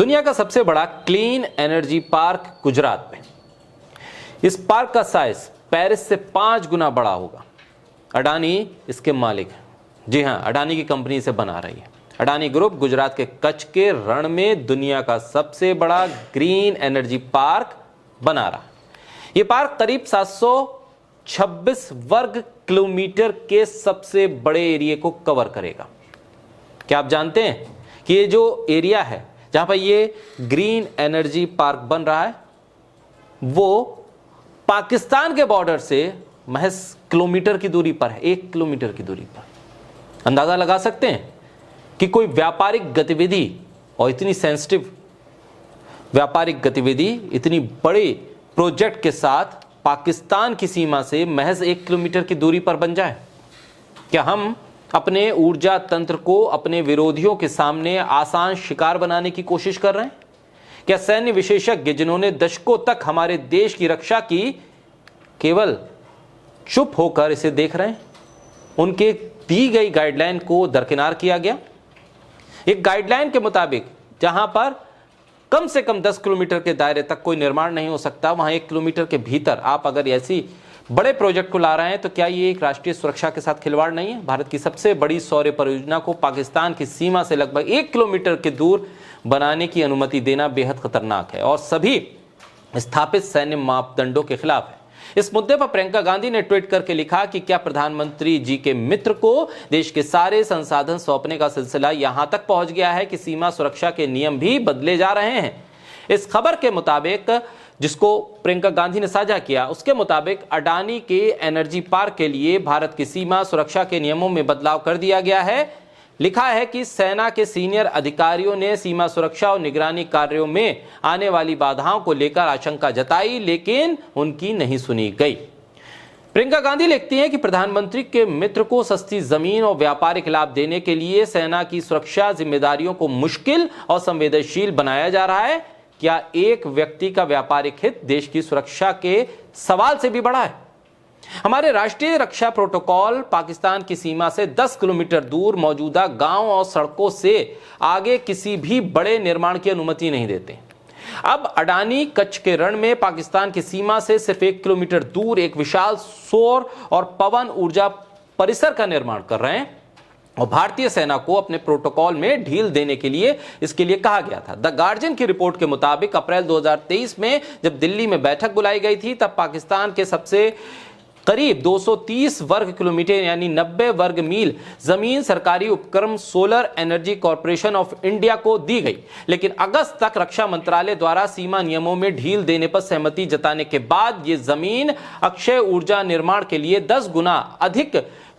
दुनिया का सबसे बड़ा क्लीन एनर्जी पार्क गुजरात में। इस पार्क का साइज पेरिस से 5 गुना बड़ा होगा। अडानी इसके मालिक हैं। जी हां, अडानी की कंपनी इसे बना रही है। अडानी ग्रुप गुजरात के कच्छ के रण में दुनिया का सबसे बड़ा ग्रीन एनर्जी पार्क बना रहा है। यह पार्क करीब 726 वर्ग किलोमीटर के सबसे बड़े एरिया को कवर करेगा। क्या आप जानते हैं कि ये जो एरिया है जहां पर ये ग्रीन एनर्जी पार्क बन रहा है वो पाकिस्तान के बॉर्डर से महज किलोमीटर की दूरी पर है, 1 किलोमीटर की दूरी पर। अंदाजा लगा सकते हैं कि कोई व्यापारिक गतिविधि और इतनी सेंसिटिव व्यापारिक गतिविधि इतनी बड़े प्रोजेक्ट के साथ पाकिस्तान की सीमा से महज 1 किलोमीटर की दूरी पर बन जाए। क्या हम अपने ऊर्जा तंत्र को अपने विरोधियों के सामने आसान शिकार बनाने की कोशिश कर रहे हैं? क्या सैन्य विशेषज्ञ जिन्होंने दशकों तक हमारे देश की रक्षा की केवल चुप होकर इसे देख रहे हैं? उनके दी गई गाइडलाइन को दरकिनार किया गया। एक गाइडलाइन के मुताबिक जहां पर कम से कम 10 किलोमीटर के दायरे तक कोई निर्माण नहीं हो सकता, वहां 1 किलोमीटर के भीतर आप अगर ऐसी बड़े प्रोजेक्ट को ला रहे हैं तो क्या ये एक राष्ट्रीय सुरक्षा के साथ खिलवाड़ नहीं है? भारत की सबसे बड़ी सौर परियोजना को पाकिस्तान की सीमा से लगभग 1 किलोमीटर के दूर बनाने की अनुमति देना बेहद खतरनाक है और सभी स्थापित सैन्य मापदंडों के खिलाफ है। इस मुद्दे पर प्रियंका गांधी ने ट्वीट करके लिखा कि क्या प्रधानमंत्री जी के मित्र को देश के सारे संसाधन सौंपने का सिलसिला यहां तक पहुंच गया है कि सीमा सुरक्षा के नियम भी बदले जा रहे हैं। इस खबर के मुताबिक, जिसको प्रियंका गांधी ने साझा किया, उसके मुताबिक अडानी के एनर्जी पार्क के लिए भारत की सीमा सुरक्षा के नियमों में बदलाव कर दिया गया है। लिखा है कि सेना के सीनियर अधिकारियों ने सीमा सुरक्षा और निगरानी कार्यों में आने वाली बाधाओं को लेकर आशंका जताई, लेकिन उनकी नहीं सुनी गई। प्रियंका गांधी लिखती हैं कि प्रधानमंत्री के मित्र को सस्ती जमीन और व्यापारिक लाभ देने के लिए सेना की सुरक्षा जिम्मेदारियों को मुश्किल और संवेदनशील बनाया जा रहा है। क्या एक व्यक्ति का व्यापारिक हित देश की सुरक्षा के सवाल से भी बड़ा है? हमारे राष्ट्रीय रक्षा प्रोटोकॉल पाकिस्तान की सीमा से 10 किलोमीटर दूर मौजूदा गांव और सड़कों से आगे किसी भी बड़े निर्माण की अनुमति नहीं देते। अब अडानी कच्छ के रण में पाकिस्तान की सीमा से सिर्फ 1 किलोमीटर दूर एक विशाल सौर और पवन ऊर्जा परिसर का निर्माण कर रहे हैं और भारतीय सेना को अपने प्रोटोकॉल में ढील देने के लिए इसके लिए कहा गया था। द गार्जियन की रिपोर्ट के मुताबिक अप्रैल 2023 में जब दिल्ली में बैठक बुलाई गई थी तब पाकिस्तान के सबसे करीब 230 वर्ग किलोमीटर यानी 90 वर्ग मील जमीन सरकारी उपक्रम solar energy corporation of India को दी गई, लेकिन अगस्त तक रक्षा मंत्रालय द्वारा सीमा नियमों में ढील देने पर सहमति जताने के बाद ये जमीन अक्षय ऊर्जा निर्माण के लिए 10 गुना अधिक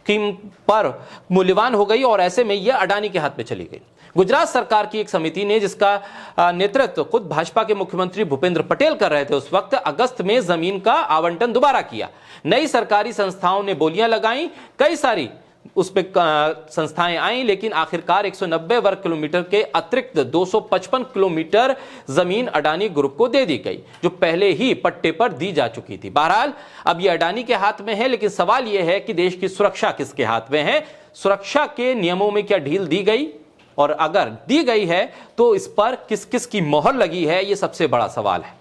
कीमत पर मूल्यवान हो गई और ऐसे में यह अडानी के हाथ में चली गई। गुजरात सरकार की एक समिति ने, जिसका नेतृत्व खुद भाजपा के मुख्यमंत्री भूपेंद्र पटेल कर रहे थे उस वक्त, अगस्त में जमीन का आवंटन दोबारा किया। नई सरकारी संस्थाओं ने बोलियां लगाई, कई सारी उस पे संस्थाएं आई, लेकिन आखिरकार 190 वर्ग किलोमीटर के अतिरिक्त 255 किलोमीटर जमीन अडानी ग्रुप को दे दी गई, जो पहले ही पट्टे पर दी जा चुकी थी। बहरहाल अब यह अडानी के हाथ में है, लेकिन सवाल यह है कि देश की सुरक्षा किसके हाथ में है? सुरक्षा के नियमों में क्या ढील दी गई, और अगर दी गई है तो इस पर किस किस की मोहर लगी है? यह सबसे बड़ा सवाल है।